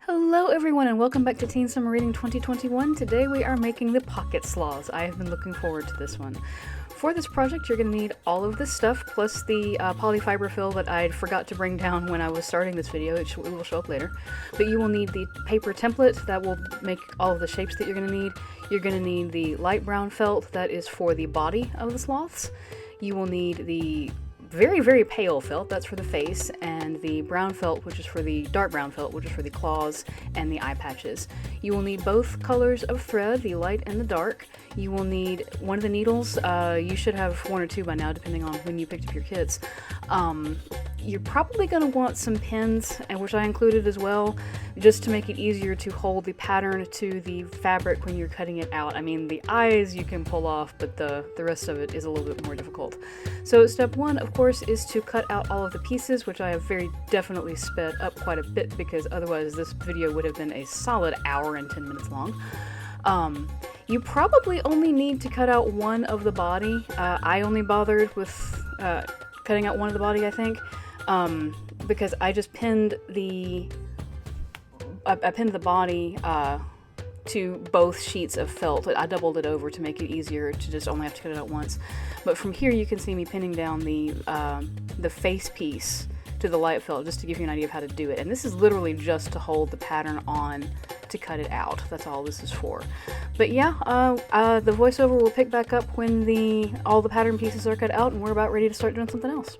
Hello everyone and welcome back to Teen Summer Reading 2021. Today we are making the pocket sloths. I have been looking forward to this one. For this project you're going to need all of this stuff plus the polyfiber fill that I forgot to bring down when I was starting this video. It will show up later. But you will need the paper template that will make all of the shapes that you're going to need. You're going to need the light brown felt that is for the body of the sloths. You will need the very, very pale felt, that's for the face, and the brown felt, which is for the dark brown felt, which is for the claws and the eye patches. You will need both colors of thread, the light and the dark. You will need one of the needles. You should have one or two by now, depending on when you picked up your kits. You're probably going to want some pins, which I included as well, just to make it easier to hold the pattern to the fabric when you're cutting it out. I mean, the eyes you can pull off, but the rest of it is a little bit more difficult. So step one, of course, is to cut out all of the pieces, which I have very definitely sped up quite a bit because otherwise this video would have been a solid hour and 10 minutes long. You probably only need to cut out one of the body. I only bothered with cutting out one of the body, I think, because I just pinned the body to both sheets of felt. I doubled it over to make it easier to just only have to cut it out once. But from here you can see me pinning down the face piece to the light felt just to give you an idea of how to do it. And this is literally just to hold the pattern on to cut it out. That's all this is for. But yeah, the voiceover will pick back up when all the pattern pieces are cut out and we're about ready to start doing something else.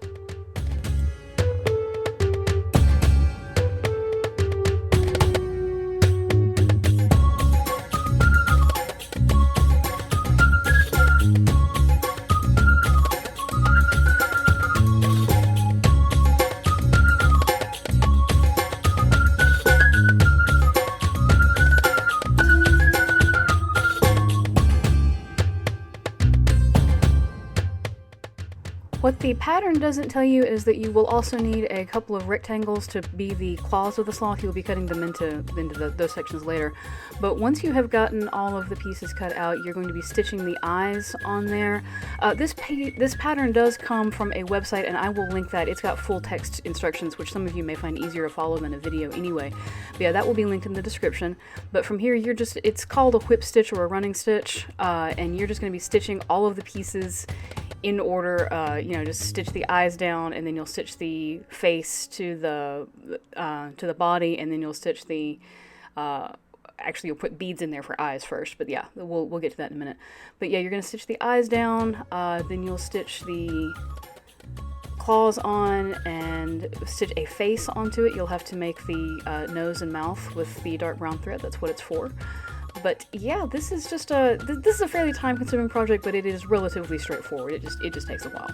What the pattern doesn't tell you is that you will also need a couple of rectangles to be the claws of the sloth. You'll be cutting them into those sections later. But once you have gotten all of the pieces cut out, you're going to be stitching the eyes on there. This pattern does come from a website, and I will link that. It's got full text instructions, which some of you may find easier to follow than a video anyway. But yeah, that will be linked in the description. But from here, it's called a whip stitch or a running stitch, and you're just going to be stitching all of the pieces in order. Just stitch the eyes down, and then you'll stitch the face to the body, and then you'll stitch the actually you'll put beads in there for eyes first, but yeah, we'll get to that in a minute. But yeah, you're gonna stitch the eyes down, then you'll stitch the claws on and stitch a face onto it. You'll have to make the nose and mouth with the dark brown thread. That's what it's for. But yeah, this is a fairly time-consuming project, but it is relatively straightforward. It just takes a while.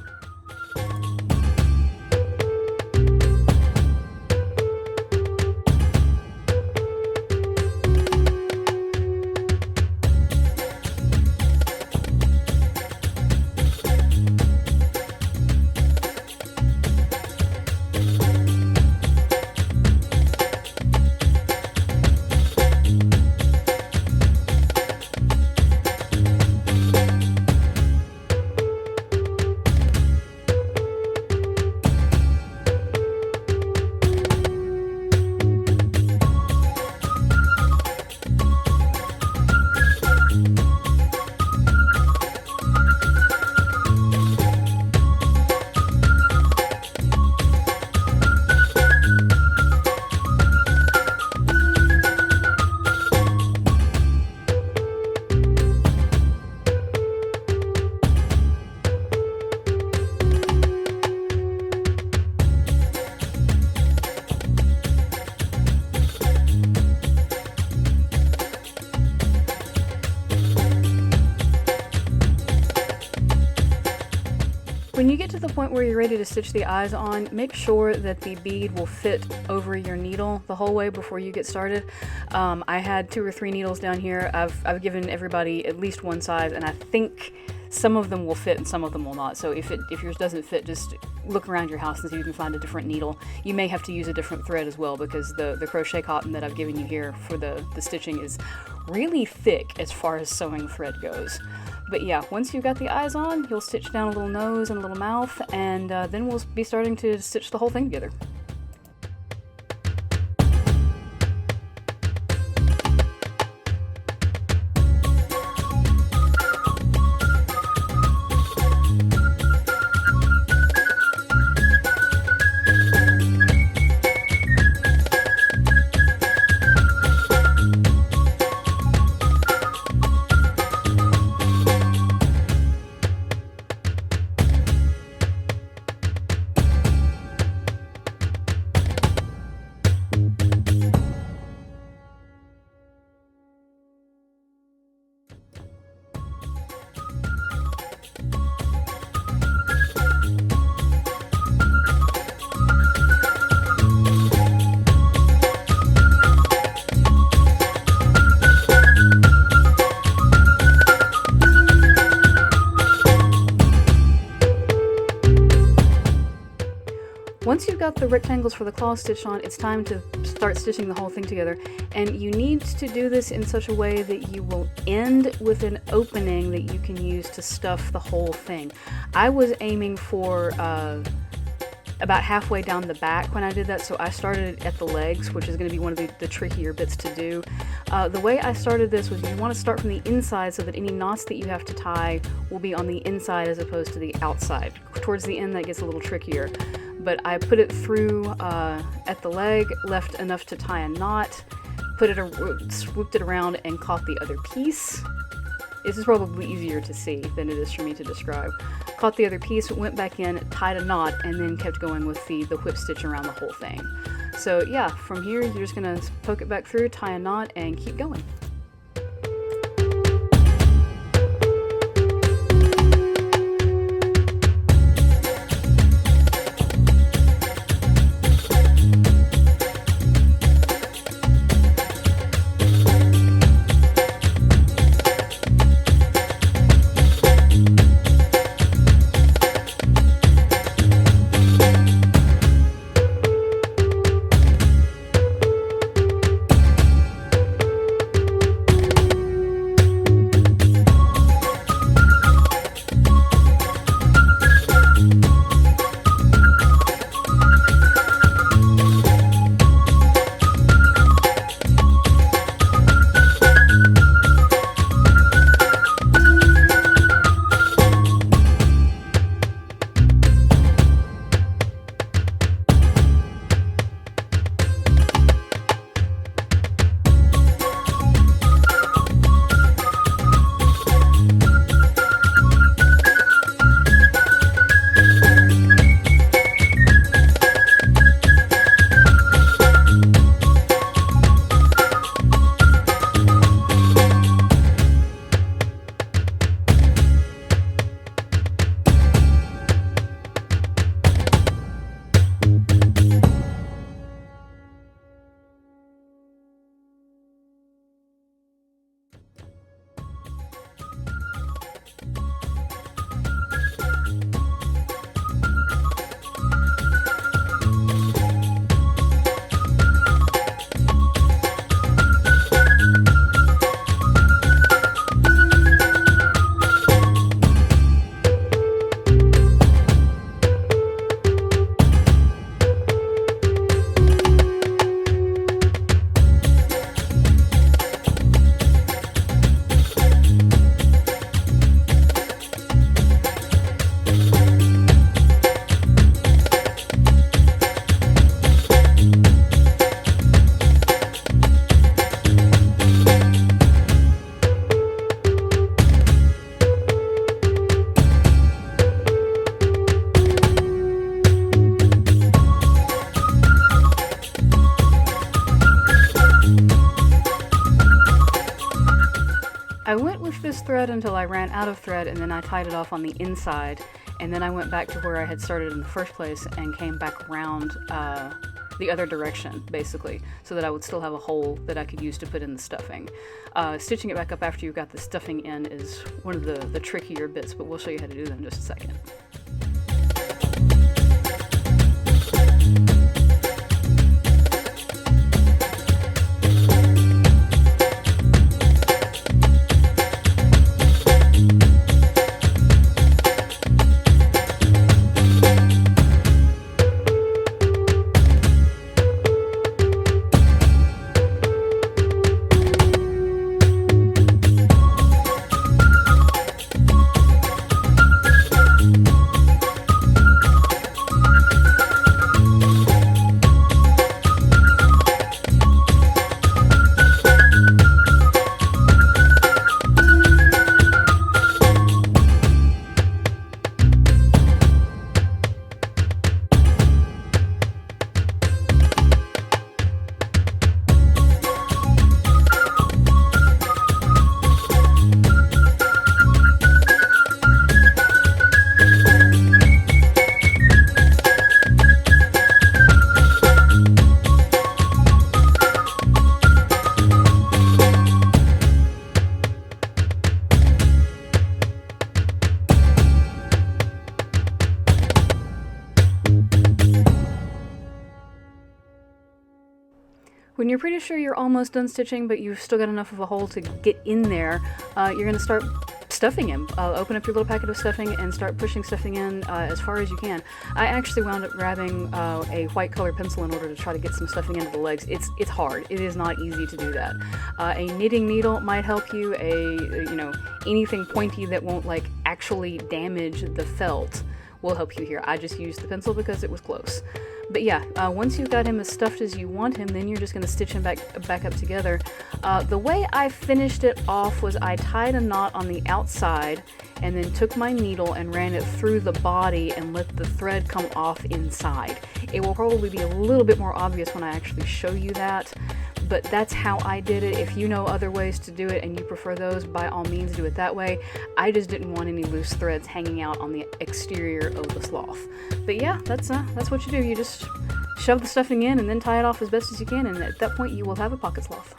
When you get to the point where you're ready to stitch the eyes on, make sure that the bead will fit over your needle the whole way before you get started. I had 2 or 3 needles down here. I've given everybody at least one size, and I think some of them will fit and some of them will not. So if yours doesn't fit, just look around your house and see if you can find a different needle. You may have to use a different thread as well, because the crochet cotton that I've given you here for the stitching is really thick as far as sewing thread goes. But yeah, once you've got the eyes on, you'll stitch down a little nose and a little mouth, and then we'll be starting to stitch the whole thing together. you've got the rectangles for the claw stitch on, it's time to start stitching the whole thing together. And you need to do this in such a way that you will end with an opening that you can use to stuff the whole thing. I was aiming for about halfway down the back when I did that, so I started at the legs, which is going to be one of the trickier bits to do. The way I started this was you want to start from the inside so that any knots that you have to tie will be on the inside as opposed to the outside. Towards the end that gets a little trickier, but I put it through at the leg, left enough to tie a knot, swooped it around and caught the other piece. This is probably easier to see than it is for me to describe. Caught the other piece, went back in, tied a knot, and then kept going with the whip stitch around the whole thing. So yeah, from here you're just gonna poke it back through, tie a knot, and keep going. I went with this thread until I ran out of thread, and then I tied it off on the inside, and then I went back to where I had started in the first place and came back around the other direction, basically, so that I would still have a hole that I could use to put in the stuffing. Stitching it back up after you've got the stuffing in is one of the trickier bits, but we'll show you how to do that in just a second. When you're pretty sure you're almost done stitching, but you've still got enough of a hole to get in there, you're going to start stuffing him. Open up your little packet of stuffing and start pushing stuffing in as far as you can. I actually wound up grabbing a white color pencil in order to try to get some stuffing into the legs. It's hard. It is not easy to do that. A knitting needle might help you. Anything pointy that won't like actually damage the felt will help you here. I just used the pencil because it was close. But yeah, once you've got him as stuffed as you want him, then you're just going to stitch him back up together. The way I finished it off was I tied a knot on the outside and then took my needle and ran it through the body and let the thread come off inside. It will probably be a little bit more obvious when I actually show you that, but that's how I did it. If you know other ways to do it and you prefer those, by all means do it that way. I just didn't want any loose threads hanging out on the exterior of the sloth. But yeah, that's what you do. You just shove the stuffing in and then tie it off as best as you can, and at that point you will have a pocket sloth.